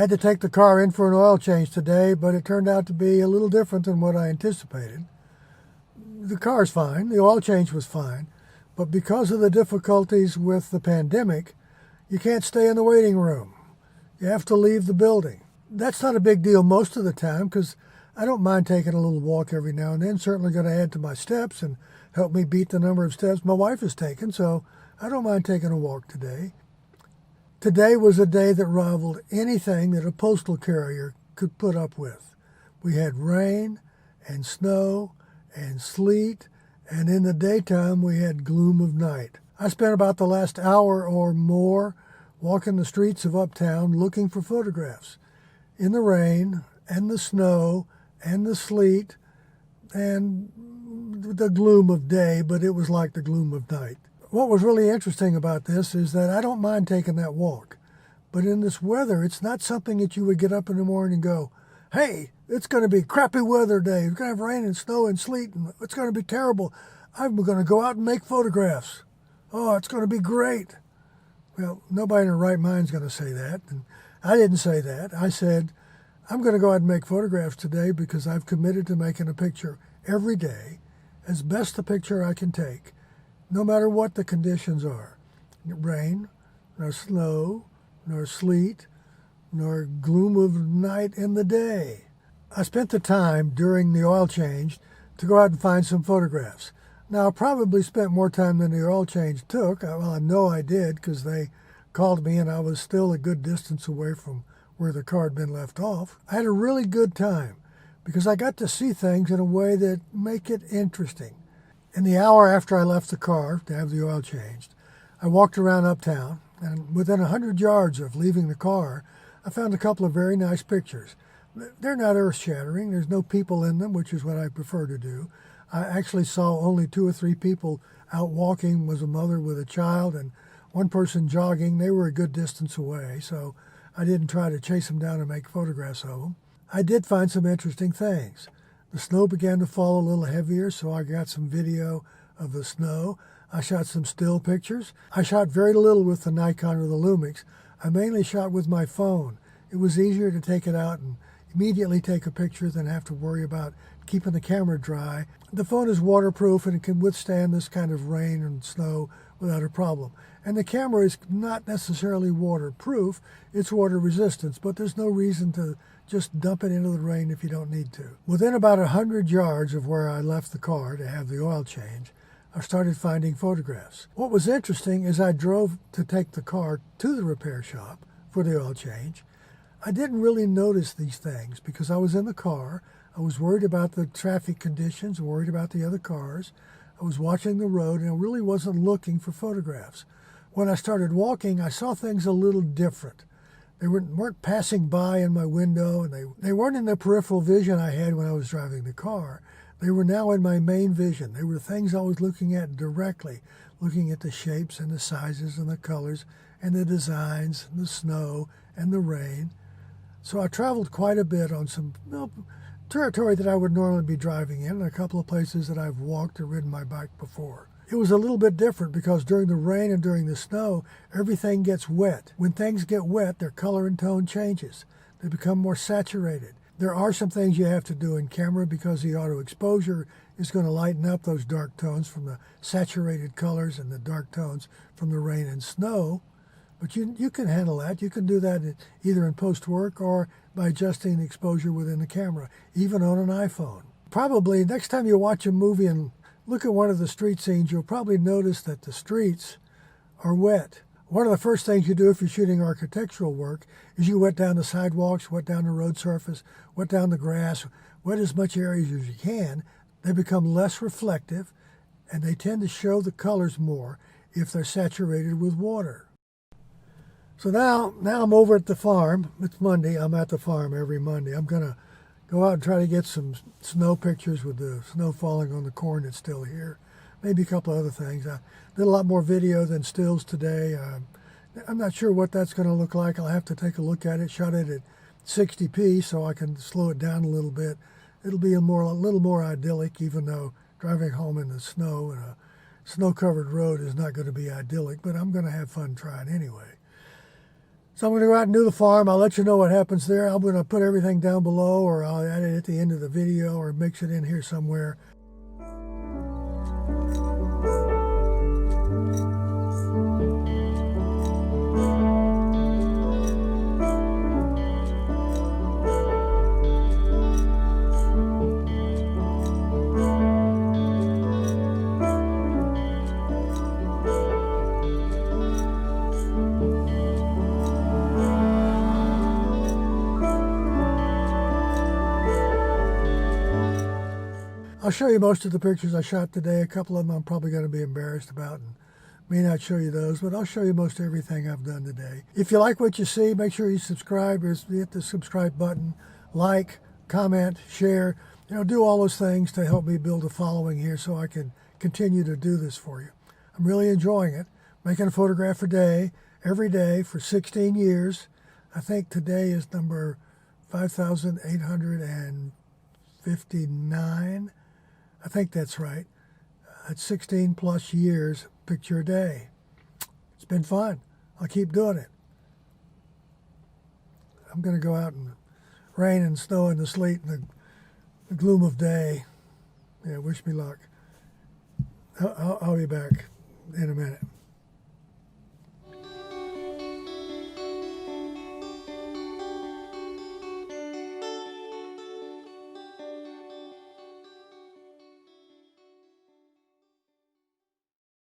Had to take the car in for an oil change today, but it turned out to be a little different than what I anticipated. The car's fine, the oil change was fine, but because of the difficulties with the pandemic, you can't stay in the waiting room. You have to leave the building. That's not a big deal most of the time because I don't mind taking a little walk every now and then. Certainly going to add to my steps and help me beat the number of steps my wife has taken, so I don't mind taking a walk today. Today was a day that rivaled anything that a postal carrier could put up with. We had rain and snow and sleet, and in the daytime we had gloom of night. I spent about the last hour or more walking the streets of Uptown looking for photographs in the rain and the snow and the sleet and the gloom of day, but it was like the gloom of night. What was really interesting about this is that I don't mind taking that walk, but in this weather, it's not something that you would get up in the morning and go, hey, it's going to be crappy weather day. We're going to have rain and snow and sleet, and it's going to be terrible. I'm going to go out and make photographs. Oh, it's going to be great. Well, nobody in their right mind is going to say that. And I didn't say that. I said, I'm going to go out and make photographs today because I've committed to making a picture every day, as best a picture I can take, no matter what the conditions are. Rain, nor snow, nor sleet, nor gloom of night in the day. I spent the time during the oil change to go out and find some photographs. Now, I probably spent more time than the oil change took. Well, I know I did because they called me and I was still a good distance away from where the car had been left off. I had a really good time because I got to see things in a way that make it interesting. In the hour after I left the car to have the oil changed, I walked around Uptown, and within 100 yards of leaving the car, I found a couple of very nice pictures. They're not earth-shattering. There's no people in them, which is what I prefer to do. I actually saw only 2 or 3 people out walking. Was a mother with a child and one person jogging. They were a good distance away, so I didn't try to chase them down and make photographs of them. I did find some interesting things. The snow began to fall a little heavier, so I got some video of the snow. I shot some still pictures. I shot very little with the Nikon or the Lumix. I mainly shot with my phone. It was easier to take it out and immediately take a picture than have to worry about keeping the camera dry. The phone is waterproof and it can withstand this kind of rain and snow without a problem. And the camera is not necessarily waterproof, it's water resistant, but there's no reason to just dump it into the rain if you don't need to. Within about 100 yards of where I left the car to have the oil change, I started finding photographs. What was interesting is I drove to take the car to the repair shop for the oil change. I didn't really notice these things because I was in the car. I was worried about the traffic conditions, worried about the other cars. I was watching the road and I really wasn't looking for photographs. When I started walking, I saw things a little different. They weren't passing by in my window, and they weren't in the peripheral vision I had when I was driving the car. They were now in my main vision. They were things I was looking at directly, looking at the shapes and the sizes and the colors and the designs and the snow and the rain. So I traveled quite a bit on some territory that I would normally be driving in, and a couple of places that I've walked or ridden my bike before. It was a little bit different because during the rain and during the snow, everything gets wet. When things get wet, their color and tone changes. They become more saturated. There are some things you have to do in camera because the auto exposure is going to lighten up those dark tones from the saturated colors and the dark tones from the rain and snow. But you can handle that. You can do that either in post-work or by adjusting the exposure within the camera, even on an iPhone. Probably next time you watch a movie and look at one of the street scenes, you'll probably notice that the streets are wet. One of the first things you do if you're shooting architectural work is you wet down the sidewalks, wet down the road surface, wet down the grass, wet as much areas as you can. They become less reflective and they tend to show the colors more if they're saturated with water. So now I'm over at the farm. It's Monday. I'm at the farm every Monday. I'm going to go out and try to get some snow pictures with the snow falling on the corn that's still here. Maybe a couple of other things. I did a lot more video than stills today. I'm not sure what that's going to look like. I'll have to take a look at it. Shot it at 60p so I can slow it down a little bit. It'll be a little more idyllic, even though driving home in the snow and a snow-covered road is not going to be idyllic, but I'm going to have fun trying anyway. So I'm going to go out and do the farm. I'll let you know what happens there. I'm going to put everything down below, or I'll add it at the end of the video, or mix it in here somewhere. I'll show you most of the pictures I shot today. A couple of them I'm probably going to be embarrassed about and may not show you those, but I'll show you most everything I've done today. If you like what you see, make sure you subscribe, or hit the subscribe button, like, comment, share, do all those things to help me build a following here so I can continue to do this for you. I'm really enjoying it. Making a photograph a day, every day for 16 years. I think today is number 5,859. I think that's right. That's 16 plus years, picture a day. It's been fun. I'll keep doing it. I'm going to go out in the rain and snow and the sleet and the gloom of day. Yeah, wish me luck. I'll be back in a minute.